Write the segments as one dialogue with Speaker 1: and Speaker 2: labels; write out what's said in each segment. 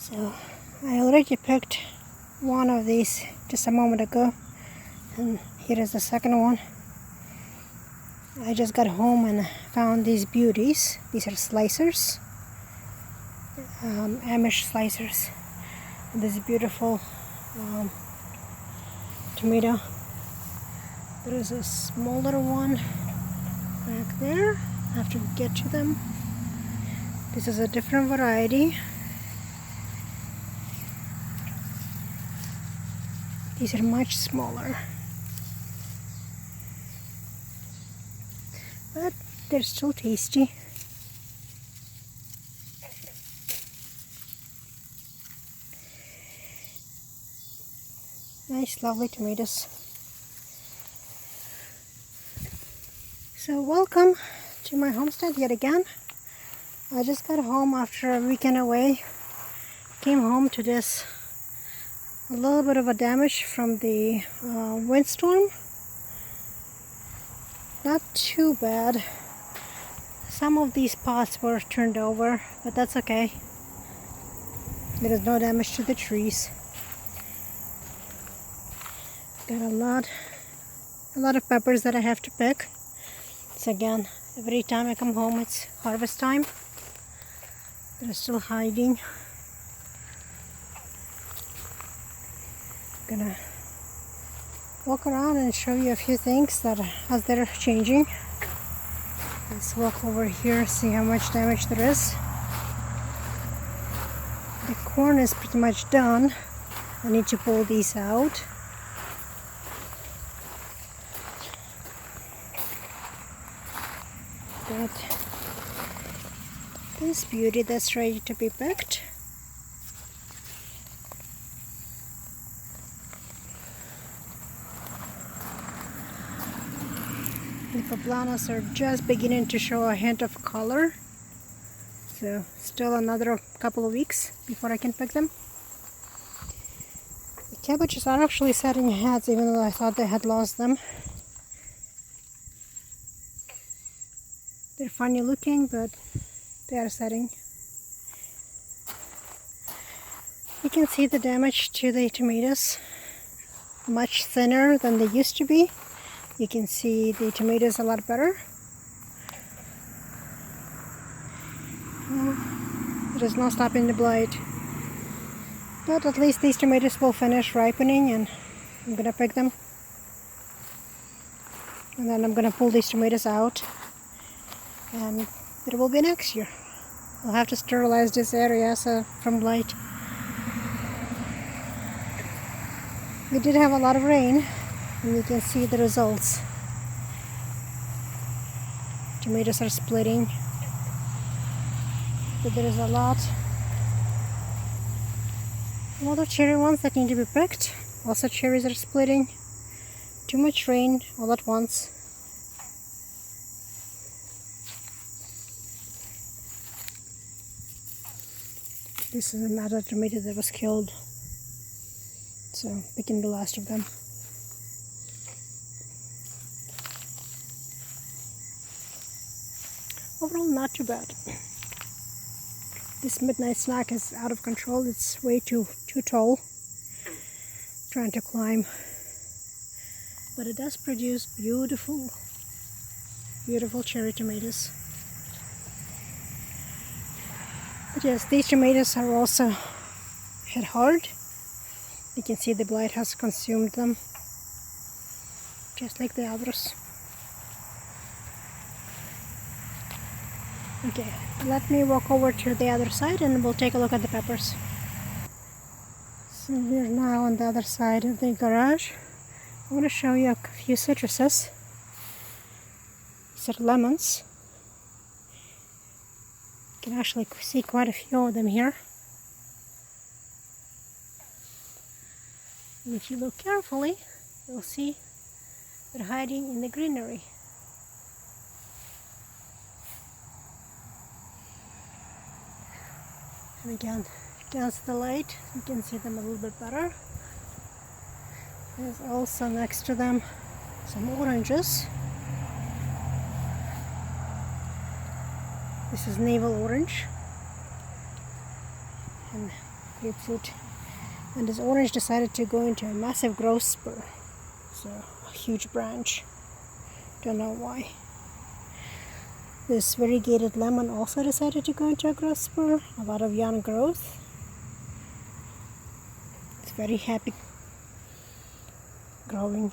Speaker 1: So I already picked one of these just a moment ago, and here is the second one. I just got home and found these beauties. These are slicers, Amish slicers. And this beautiful tomato. There is a smaller one back there. I have to get to them. This is a different variety. These are much smaller, but they're still tasty. Nice, lovely tomatoes. So welcome to my homestead yet again. I just got home after a weekend away. Came home to this a little bit of a damage from the windstorm. Not too bad. Some of these pots were turned over, but that's okay. There is no damage to the trees. Got a lot of peppers that I have to pick. So again, every time I come home it's harvest time. They're still hiding. Gonna walk around and show you a few things that as they're changing. Let's walk over here, see how much damage there is. The corn is pretty much done. I need to pull these out. Got this beauty that's ready to be picked. The poblanos are just beginning to show a hint of color, so still another couple of weeks before I can pick them. The cabbages are actually setting heads, even though I thought they had lost them. They're funny looking, but they are setting. You can see the damage to the tomatoes, much thinner than they used to be. You can see the tomatoes a lot better. There is no stopping the blight. But at least these tomatoes will finish ripening and I'm gonna pick them. And then I'm gonna pull these tomatoes out. And it will be next year. I'll have to sterilize this area from blight. We did have a lot of rain. And you can see the results. Tomatoes are splitting, but there is a lot of cherry ones that need to be picked. Also cherries are splitting. Too much rain all at once. This is another tomato that was killed, so picking the last of them. Overall, not too bad. This midnight snack is out of control. It's way too tall. Trying to climb. But it does produce beautiful cherry tomatoes. But yes, these tomatoes are also hit hard. You can see the blight has consumed them, just like the others. Okay, let me walk over to the other side and we'll take a look at the peppers. So we're now on the other side of the garage. I want to show you a few citruses. These are lemons. You can actually see quite a few of them here. And if you look carefully, you'll see they're hiding in the greenery. And again, against the light, you can see them a little bit better. There's also next to them some oranges. This is navel orange. And grapefruit. And this orange decided to go into a massive growth spur. So a huge branch. Don't know why. This variegated lemon also decided to go into a growth spur. A lot of young growth. It's very happy growing.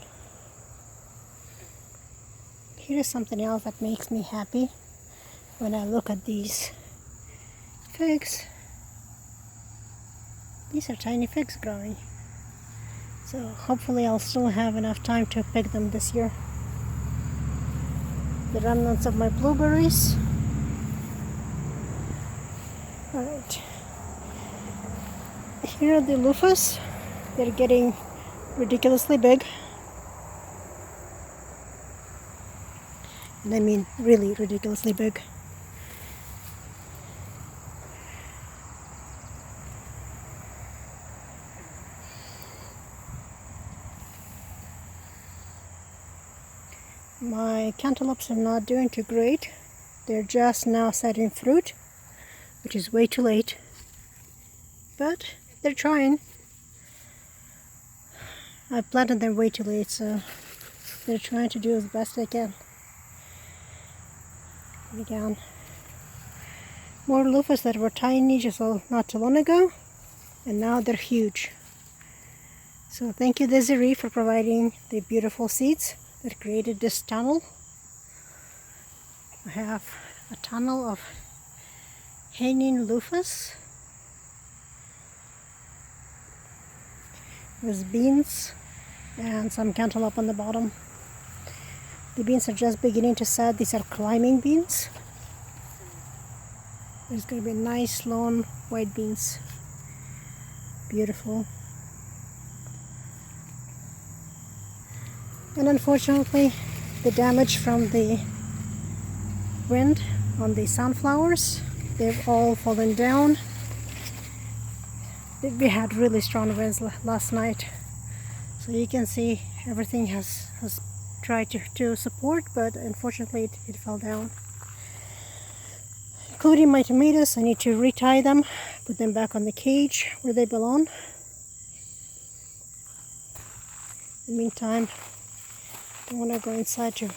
Speaker 1: Here's something else that makes me happy when I look at these figs. These are tiny figs growing. So hopefully I'll still have enough time to pick them this year. The remnants of my blueberries. Alright. Here are the loofahs. They're getting ridiculously big. And I mean really ridiculously big. My cantaloupes are not doing too great. They're just now setting fruit, which is way too late. But they're trying. I planted them way too late, so they're trying to do as best they can. And again, more loofahs that were tiny just not too long ago, and now they're huge. So thank you, Desiree, for providing the beautiful seeds that created this tunnel. I have a tunnel of hanging loofahs with beans and some cantaloupe on the bottom. The beans are just beginning to set. These are climbing beans. There's going to be nice long white beans. Beautiful. And unfortunately, the damage from the wind on the sunflowers, they've all fallen down. We had really strong winds last night, so you can see everything has tried to support, but unfortunately it fell down. Including my tomatoes. I need to retie them, put them back on the cage where they belong. In the meantime, I want to go inside to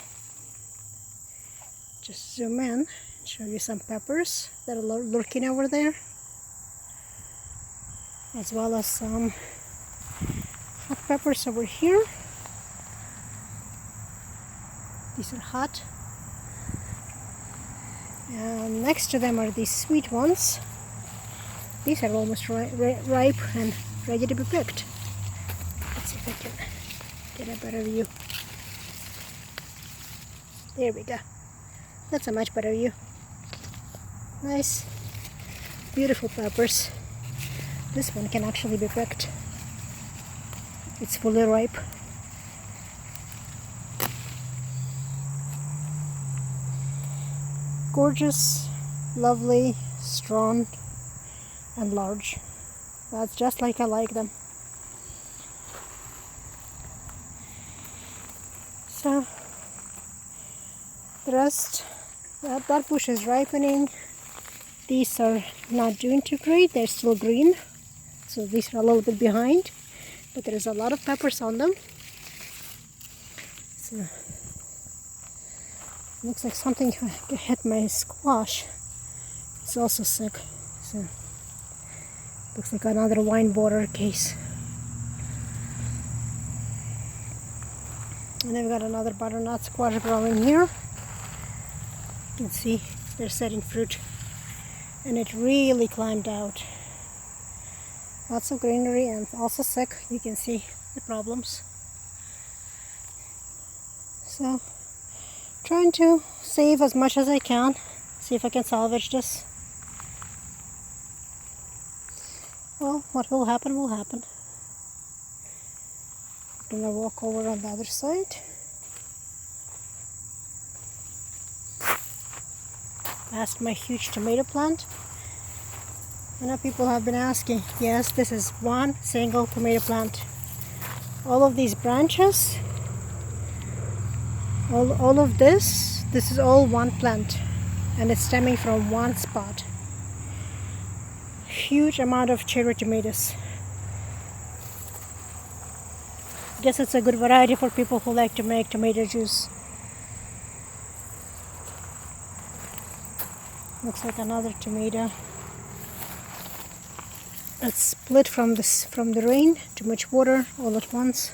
Speaker 1: just zoom in and show you some peppers that are lurking over there, as well as some hot peppers over here. These are hot, and next to them are these sweet ones. These are almost ripe and ready to be picked. Let's see if I can get a better view. There we go. That's a much better view. Nice, beautiful peppers. This one can actually be picked. It's fully ripe. Gorgeous, lovely, strong, and large. That's just like I like them. So the rest, that bush is ripening. These are not doing too great. They're still green, so these are a little bit behind, but there's a lot of peppers on them. So looks like something hit my squash. It's also sick. So looks like another wine border case. And I've got another butternut squash growing here. You can see they're setting fruit, and it really climbed out. Lots of greenery and also sick. You can see the problems. So trying to save as much as I can, see if I can salvage this. Well, what will happen will happen. I'm gonna walk over on the other side. Past my huge tomato plant. I know people have been asking. Yes, this is one single tomato plant. All of these branches, all of this is all one plant, and it's stemming from one spot. huge amount of cherry tomatoes. I guess it's a good variety for people who like to make tomato juice. Looks like another tomato. It's split from the rain, too much water all at once.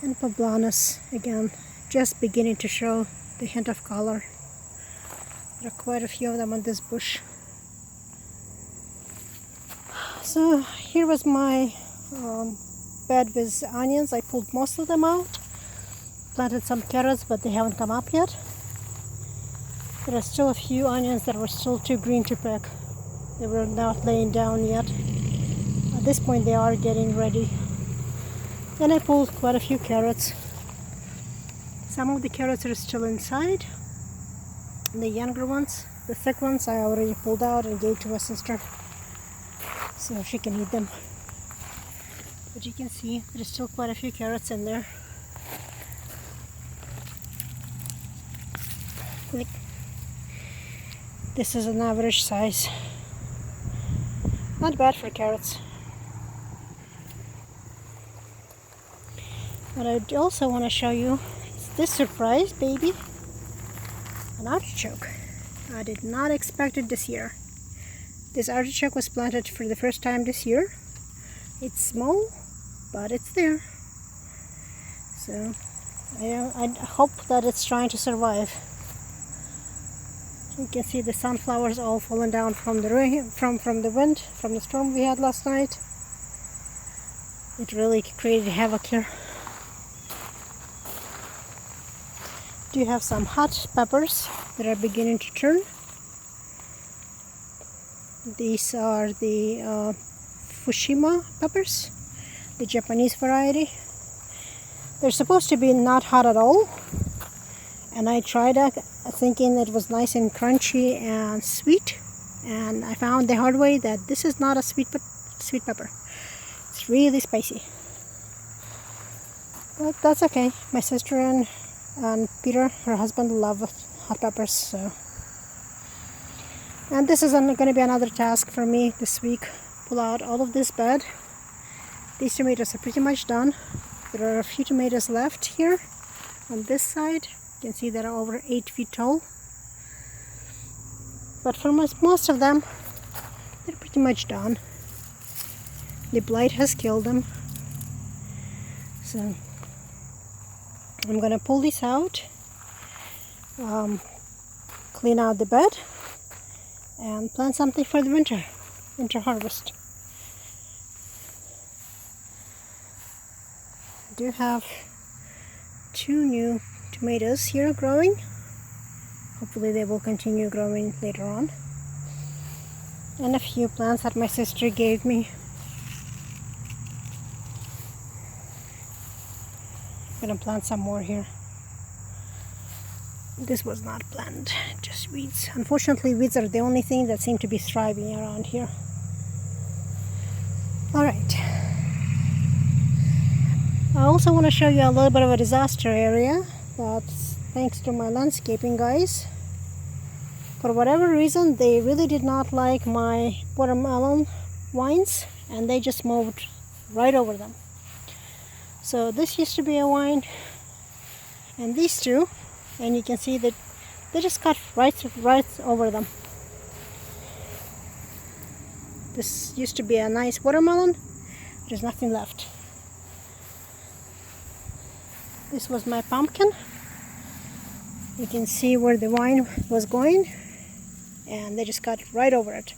Speaker 1: And poblanas again, just beginning to show the hint of color. There are quite a few of them on this bush. So here was my bed with onions. I pulled most of them out. Planted some carrots, but they haven't come up yet. There are still a few onions that were still too green to pick. They were not laying down yet. At this point they are getting ready. Then I pulled quite a few carrots. Some of the carrots are still inside. The younger ones, the thick ones, I already pulled out and gave to my sister so she can eat them. But you can see there's still quite a few carrots in there. Look. This is an average size. Not bad for carrots. What I also want to show you is this surprise baby, an artichoke. I did not expect it this year. This artichoke was planted for the first time this year. It's small, but it's there. So I hope that it's trying to survive. You can see the sunflowers all fallen down from the rain, from the wind, from the storm we had last night. It really created havoc here. Do have some hot peppers that are beginning to turn. These are the Fushima Peppers, the Japanese variety. They're supposed to be not hot at all. And I tried it thinking it was nice and crunchy and sweet, and I found the hard way that this is not a sweet pepper. It's really spicy, but that's okay. My sister and Peter, her husband, love hot peppers. So, and this is going to be another task for me this week. Pull out all of this bed. These tomatoes are pretty much done. There are a few tomatoes left here on this side. You can see they're over 8 feet tall. But for most of them, they're pretty much done. The blight has killed them. So I'm going to pull these out, clean out the bed, and plant something for the winter harvest. I do have 2 new tomatoes here growing. Hopefully they will continue growing later on. And a few plants that my sister gave me. I'm gonna plant some more here. This was not planted, just weeds. Unfortunately, weeds are the only thing that seem to be thriving around here. Alright. I also want to show you a little bit of a disaster area. That's thanks to my landscaping guys. For whatever reason, they really did not like my watermelon vines, and they just moved right over them. So this used to be a vine, and these two, and you can see that they just cut right over them. This used to be a nice watermelon. There's nothing left. This was my pumpkin. You can see where the vine was going, and they just cut right over it.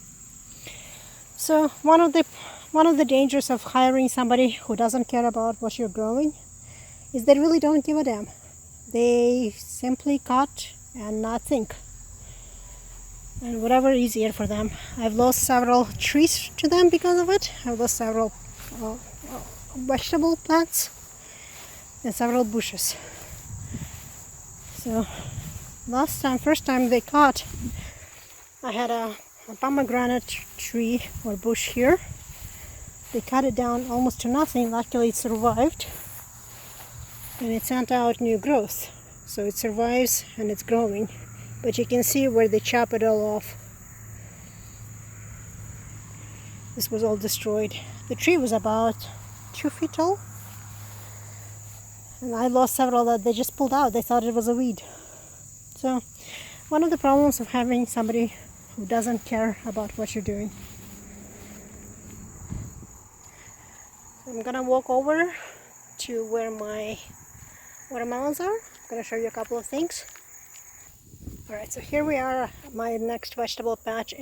Speaker 1: So one of the dangers of hiring somebody who doesn't care about what you're growing is they really don't give a damn. They simply cut and not think, and whatever is easier for them. I've lost several trees to them because of it. I've lost several vegetable plants and several bushes. So first time they caught, I had a pomegranate tree or bush here. They cut it down almost to nothing. Luckily it survived, and it sent out new growth. So it survives and it's growing. But you can see where they chop it all off. this was all destroyed. The tree was about 2 feet tall, and I lost several that they just pulled out. They thought it was a weed. So one of the problems of having somebody who doesn't care about what you're doing. So I'm gonna walk over to where my watermelons are. I'm gonna show you a couple of things. Alright, so here we are at my next vegetable patch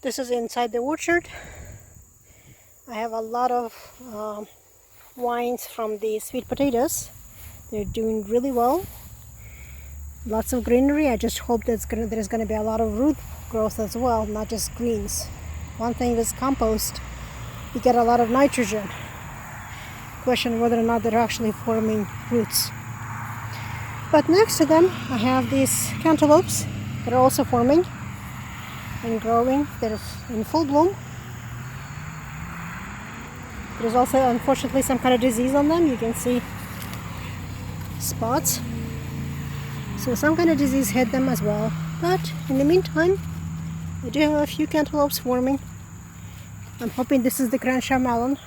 Speaker 1: this is inside the orchard. I have a lot of vines from the sweet potatoes. They're doing really well. Lots of greenery. I just hope there's going to be a lot of root growth as well, not just greens. One thing with compost, you get a lot of nitrogen. Question whether or not they're actually forming roots. But next to them, I have these cantaloupes that are also forming and growing. They're in full bloom. There's also, unfortunately, some kind of disease on them. You can see spots. So some kind of disease hit them as well. But in the meantime, I do have a few cantaloupes forming. I'm hoping this is the Crenshaw melon.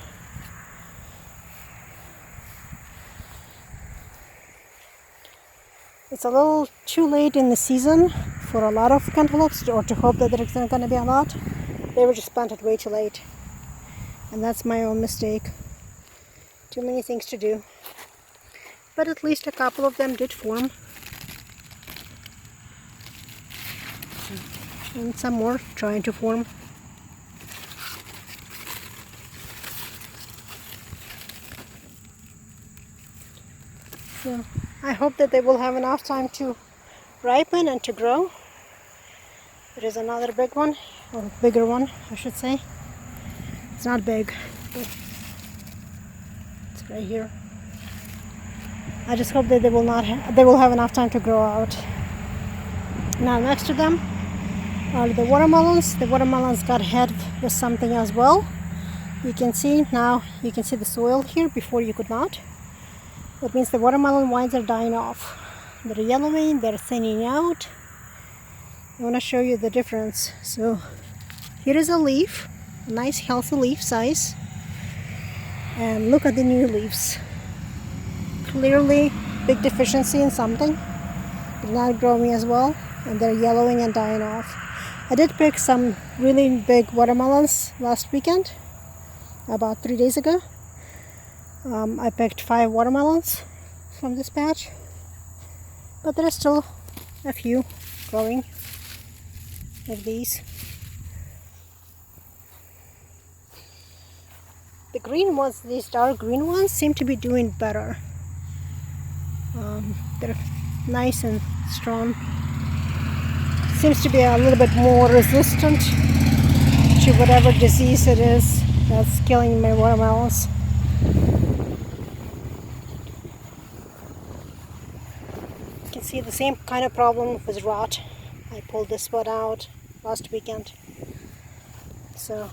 Speaker 1: It's a little too late in the season for a lot of cantaloupes, or to hope that there's not going to be a lot. They were just planted way too late. And that's my own mistake. Too many things to do. But at least a couple of them did form. And some more trying to form. So I hope that they will have enough time to ripen and to grow. There is another big one, or bigger one, I should say. It's not big, but it's right here. I just hope that they will have enough time to grow out. Now next to them are the watermelons. The watermelons got hit with something as well. You can see now, you can see the soil here. Before you could not. That means the watermelon vines are dying off. They're yellowing, they're thinning out. I want to show you the difference. So here is a leaf, a nice healthy leaf size. And look at the new leaves. Clearly big deficiency in something. They're not growing as well, and they're yellowing and dying off. I did pick some really big watermelons last weekend, about 3 days ago. I picked 5 watermelons from this patch, but there are still a few growing of these. The green ones, these dark green ones, seem to be doing better. They're nice and strong. Seems to be a little bit more resistant to whatever disease it is that's killing my watermelons. You can see the same kind of problem with rot. I pulled this one out last weekend. So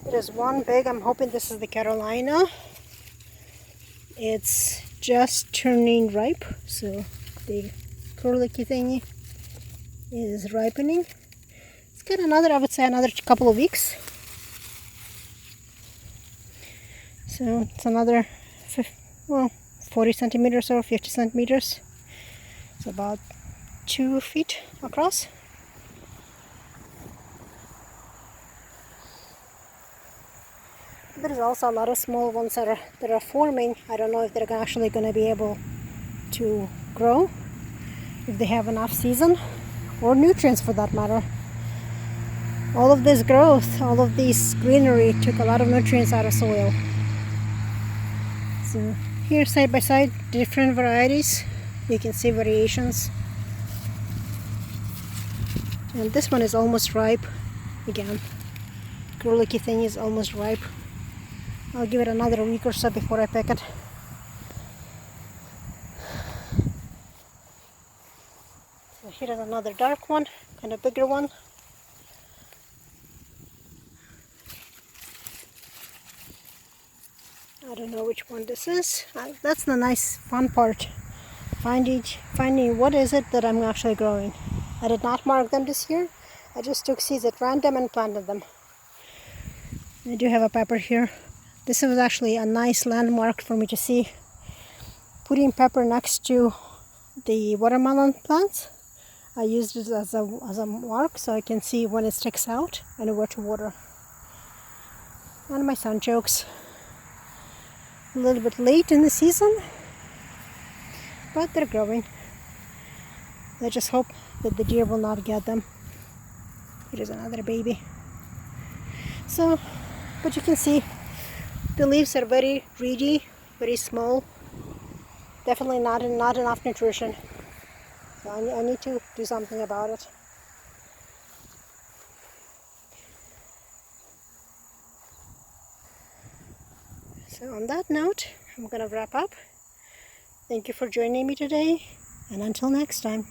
Speaker 1: there is one big, I'm hoping this is the Carolina. It's just turning ripe, so the curlicky thingy is ripening. It's got another, I would say, another couple of weeks. So it's another 40 centimeters or 50 centimeters. It's about 2 feet across. There's also a lot of small ones that are forming. I don't know if they're actually going to be able to grow, if they have enough season or nutrients for that matter. All of this growth, all of this greenery took a lot of nutrients out of soil. So here side by side, different varieties. You can see variations. And this one is almost ripe. Again, curlicky thing is almost ripe. I'll give it another week or so before I pick it. So here is another dark one, kind of bigger one. I don't know which one this is. That's the nice fun part. Finding what is it that I'm actually growing. I did not mark them this year. I just took seeds at random and planted them. I do have a pepper here. This was actually a nice landmark for me to see. Putting pepper next to the watermelon plants, I used it as a mark so I can see when it sticks out and where to water. And my sunchokes. A little bit late in the season, but they're growing. I just hope that the deer will not get them. Here's another baby. So, but you can see the leaves are very reedy, very small. Definitely not enough nutrition. So I need to do something about it. So on that note, I'm gonna wrap up. Thank you for joining me today, and until next time.